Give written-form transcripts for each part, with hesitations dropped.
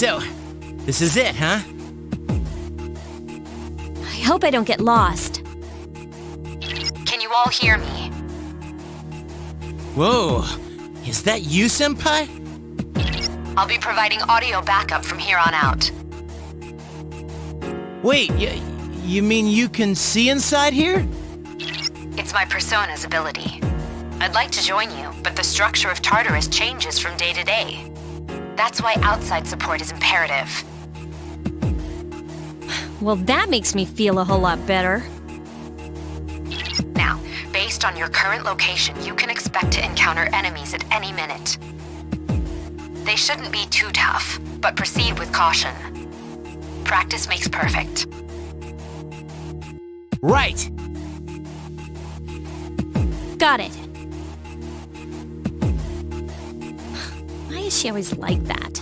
So, this is it, huh? I hope I don't get lost. Can you all hear me? Whoa, is that you, Senpai? I'll be providing audio backup from here on out. Wait, you mean you can see inside here? It's my persona's ability. I'd like to join you, but the structure of Tartarus changes from day to day. That's why outside support is imperative. Well, that makes me feel a whole lot better. Now, based on your current location, you can expect to encounter enemies at any minute. They shouldn't be too tough, but proceed with caution. Practice makes perfect. Right! Got it. Why is she always like that?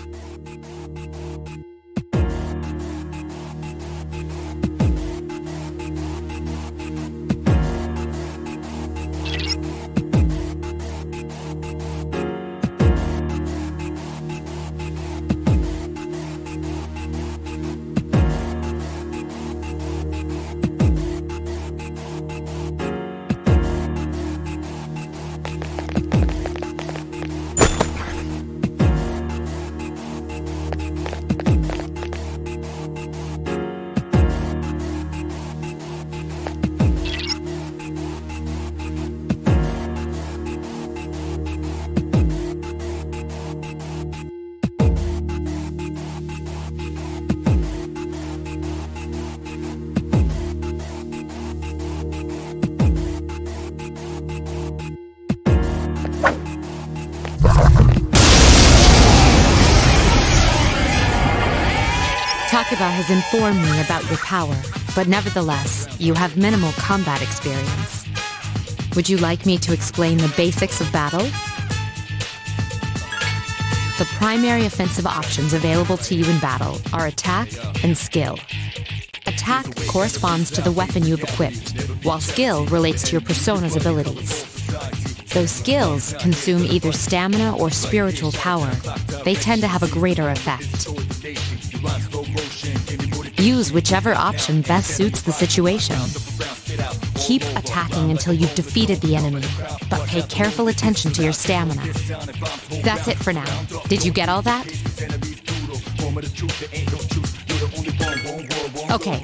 Takuba has informed me about your power, but nevertheless, you have minimal combat experience. Would you like me to explain the basics of battle? The primary offensive options available to you in battle are attack and skill. Attack corresponds to the weapon you've equipped, while skill relates to your persona's abilities. Though skills consume either stamina or spiritual power, they tend to have a greater effect. Use whichever option best suits the situation. Keep attacking until you've defeated the enemy, but pay careful attention to your stamina. That's it for now. Did you get all that? Okay,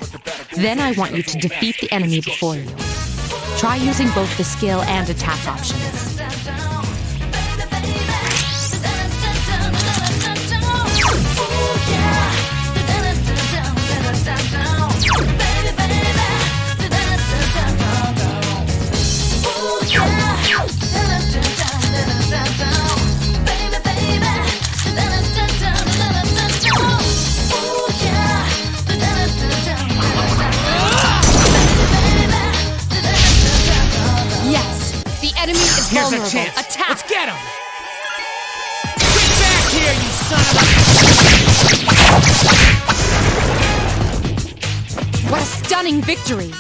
then I want you to defeat the enemy before you. Try using both the skill and attack options. Here's vulnerable. a chance. Attack! Let's get him! Get back here, you son of a... What a stunning victory!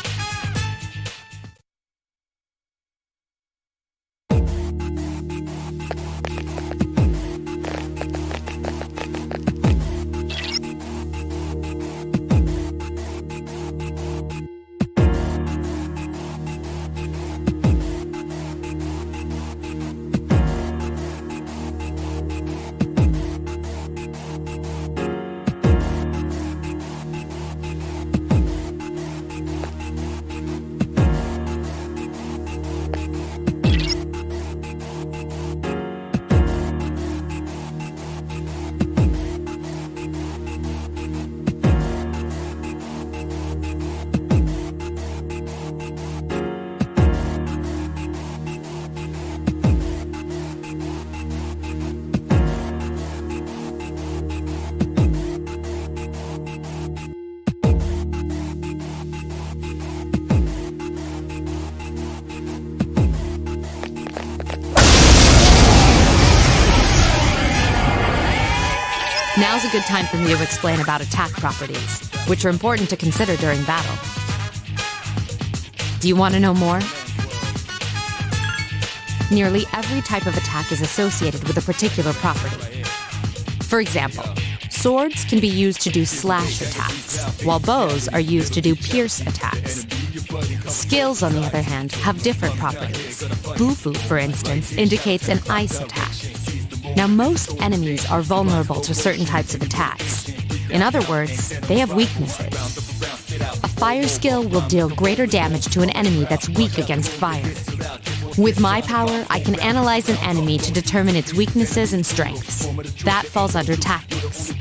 Now's a good time for me to explain about attack properties, which are important to consider during battle. Do you want to know more? Nearly every type of attack is associated with a particular property. For example, Swords can be used to do slash attacks, while bows are used to do pierce attacks. Skills, on the other hand, have different properties. Bufu, for instance, indicates an ice attack. Now, most enemies are vulnerable to certain types of attacks. In other words, they have weaknesses. A fire skill will deal greater damage to an enemy that's weak against fire. With my power, I can analyze an enemy to determine its weaknesses and strengths. That falls under tactics.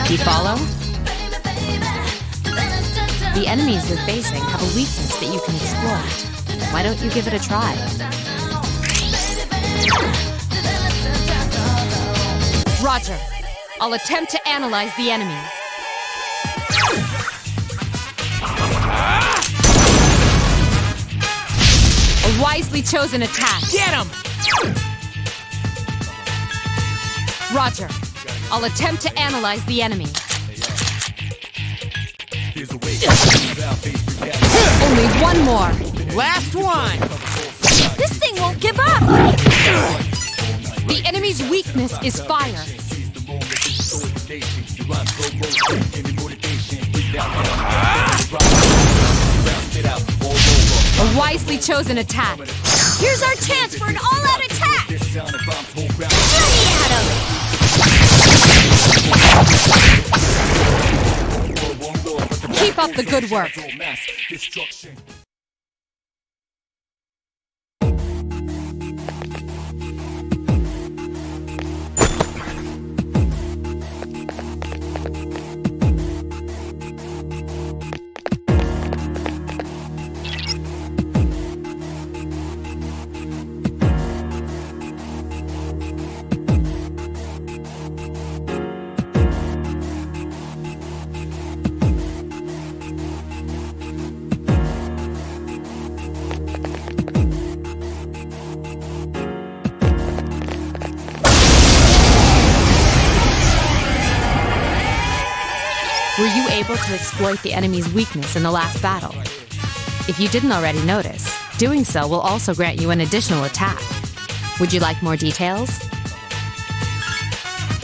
You follow? The enemies you're facing have a weakness that you can exploit. Why don't you give it a try? Roger. I'll attempt to analyze the enemy. A wisely chosen attack. Get him! Roger. I'll attempt to analyze the enemy. Only one more. Last one! This thing won't give up! The enemy's weakness is fire. A wisely chosen attack. Here's our chance for an all-out attack! Let me at him! Keep up the good work. Were you able to exploit the enemy's weakness in the last battle? If you didn't already notice, doing so will also grant you an additional attack. Would you like more details?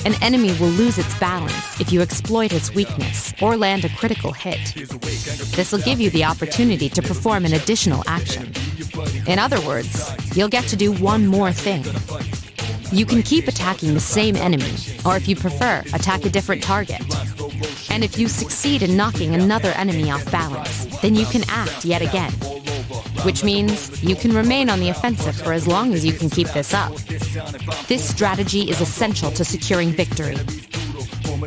An enemy will lose its balance if you exploit its weakness or land a critical hit. This will give you the opportunity to perform an additional action. In other words, you'll get to do one more thing. You can keep attacking the same enemy, or if you prefer, attack a different target. And if you succeed in knocking another enemy off balance, then you can act yet again. Which means you can remain on the offensive for as long as you can keep this up. This strategy is essential to securing victory.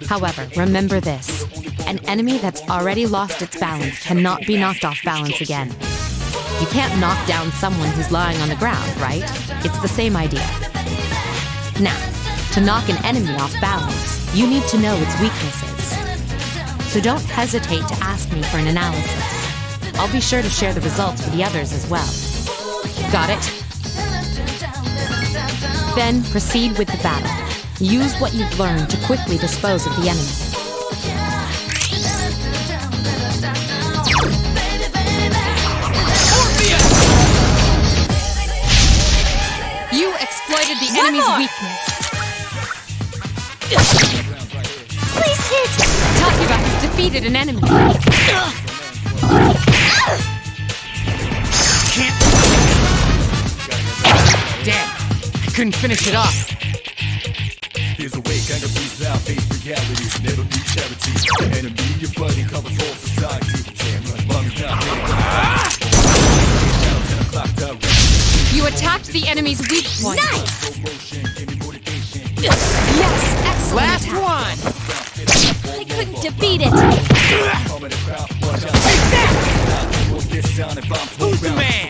However, remember this. An enemy that's already lost its balance cannot be knocked off balance again. You can't knock down someone who's lying on the ground, right? It's the same idea. Now, to knock an enemy off balance, you need to know its weaknesses. So don't hesitate to ask me for an analysis. I'll be sure to share the results with the others as well. Got it? Then proceed with the battle. Use what you've learned to quickly dispose of the enemy. You exploited the enemy's weakness. Please hit! Talking about has defeated an enemy. Can't. Damn, I couldn't finish it off. There's a way, kind of peace out, face reality. Never be charity. Enemy, your buddy covers all society. You attacked the enemy's weak point. Nice! Yes, excellent. Last attack. one! I couldn't defeat it. Who's the man?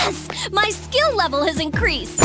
Yes! My skill level has increased!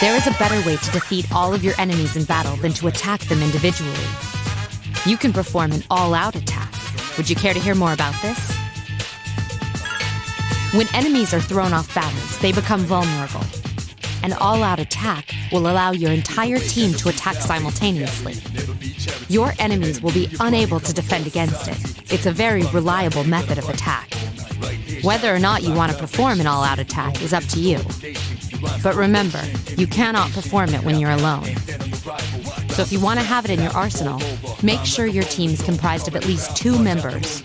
There is a better way to defeat all of your enemies in battle than to attack them individually. You can perform an all-out attack. Would you care to hear more about this? When enemies are thrown off balance, they become vulnerable. An all-out attack will allow your entire team to attack simultaneously. Your enemies will be unable to defend against it. It's a very reliable method of attack. Whether or not you want to perform an all-out attack is up to you. But remember, you cannot perform it when you're alone. So if you want to have it in your arsenal, make sure your team is comprised of at least 2 members.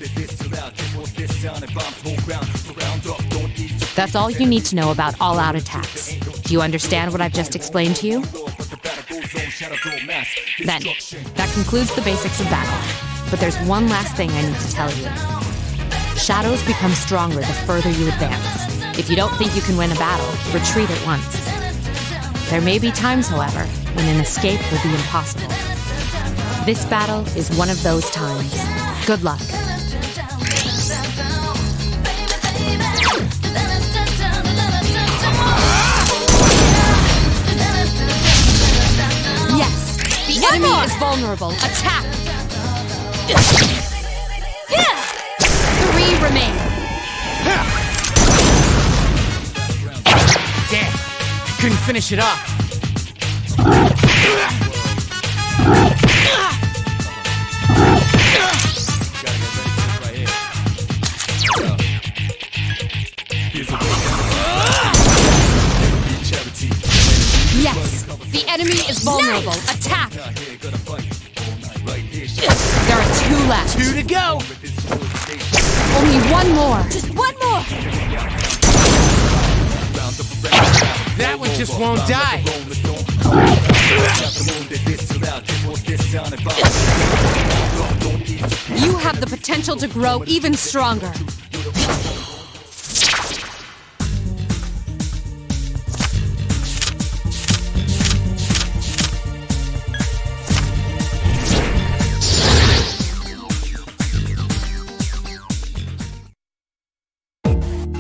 That's all you need to know about all-out attacks. Do you understand what I've just explained to you? Then, that concludes the basics of battle. But there's one last thing I need to tell you. Shadows become stronger the further you advance. If you don't think you can win a battle, retreat at once. There may be times, however, when an escape will be impossible. This battle is one of those times. Good luck. Yes, the enemy is vulnerable. Attack! 3 remain. Damn, I couldn't finish it off. Yes, the enemy is vulnerable. Attack! There are 2 left. 2 to go. Only 1 more. Just 1 more! That one just won't die. You have the potential to grow even stronger.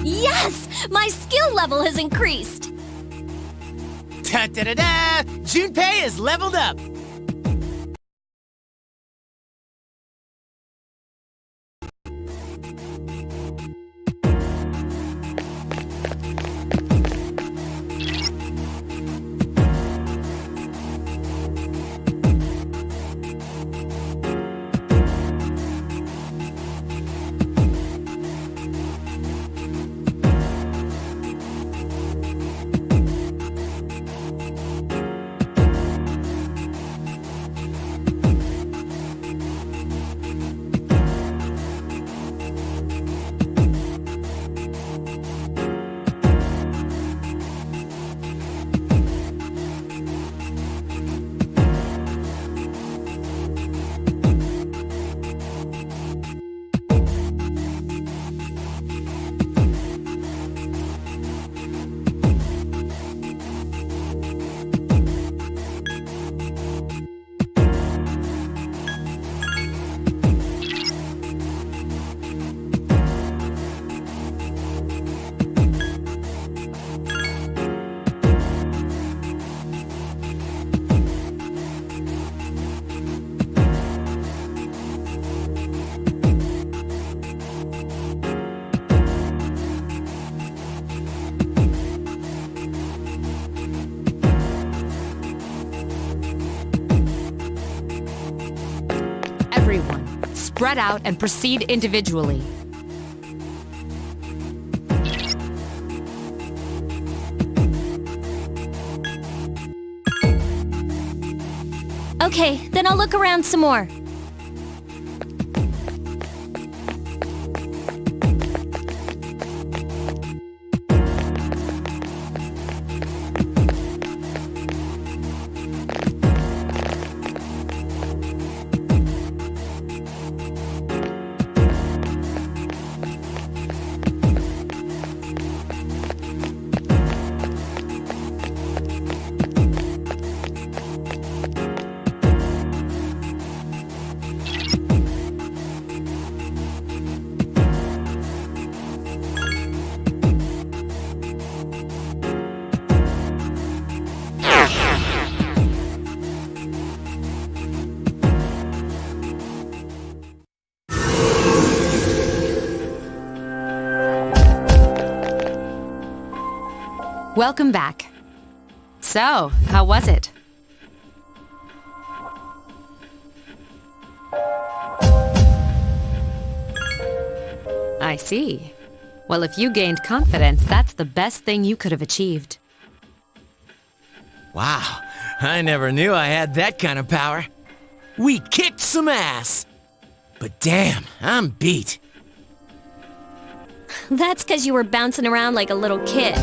Yes! My skill level has increased! Da-da-da-da! Junpei is leveled up. spread out and proceed individually. Okay, then I'll look around some more. Welcome back. So, how was it? I see. Well, if you gained confidence, that's the best thing you could have achieved. Wow, I never knew I had that kind of power. We kicked some ass. But damn, I'm beat. That's because you were bouncing around like a little kid.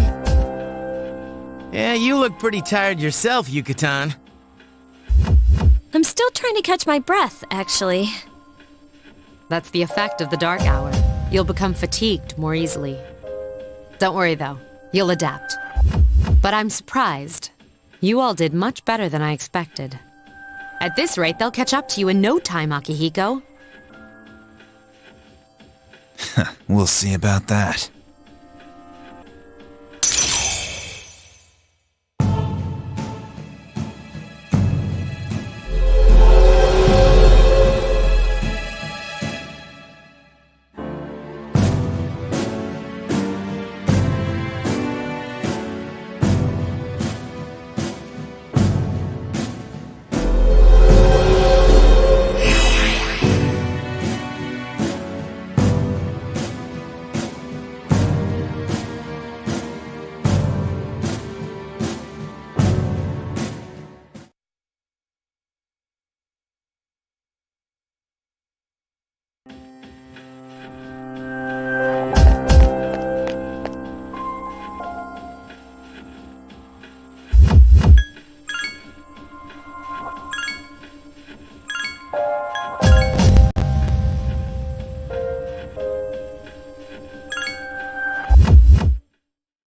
Yeah, you look pretty tired yourself, Yucatan. I'm still trying to catch my breath, actually. That's the effect of the dark hour. You'll become fatigued more easily. Don't worry, though. You'll adapt. But I'm surprised. You all did much better than I expected. At this rate, they'll catch up to you in no time, Akihiko. We'll see about that.